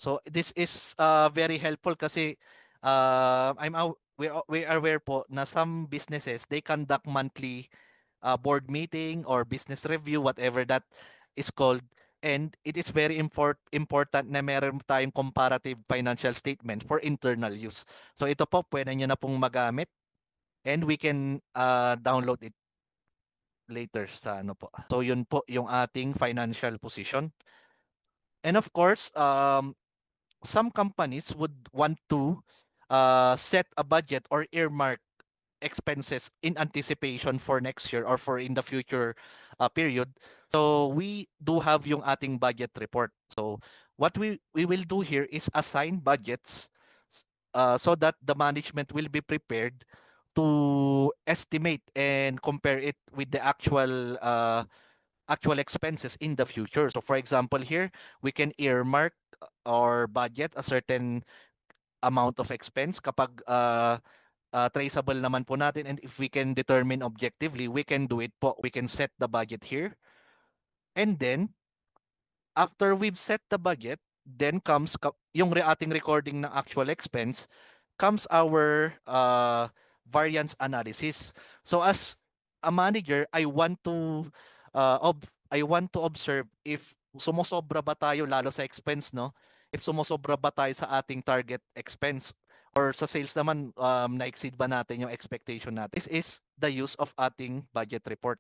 So this is very helpful kasi we are aware po na some businesses they conduct monthly board meeting or business review, whatever that is called. And it is very important na meron tayong comparative financial statement for internal use. So ito po, pwede nyo na pong magamit and we can download it later sa ano po. So yun po yung ating financial position. And of course, some companies would want to set a budget or earmark expenses in anticipation for next year or for in the future period. So we do have yung ating budget report. So what we will do here is assign budgets so that the management will be prepared to estimate and compare it with the actual expenses in the future. So for example here, we can earmark or budget a certain amount of expense kapag traceable naman po natin, and if we can determine objectively, we can do it po. We can set the budget here. And then, after we've set the budget, then comes yung ating recording ng actual expense, comes our variance analysis. So as a manager, I want to observe if sumosobra ba tayo lalo sa expense, no? If sumosobra ba tayo sa ating target expense or sa sales naman na-exceed ba natin yung expectation natin. This is the use of ating budget report.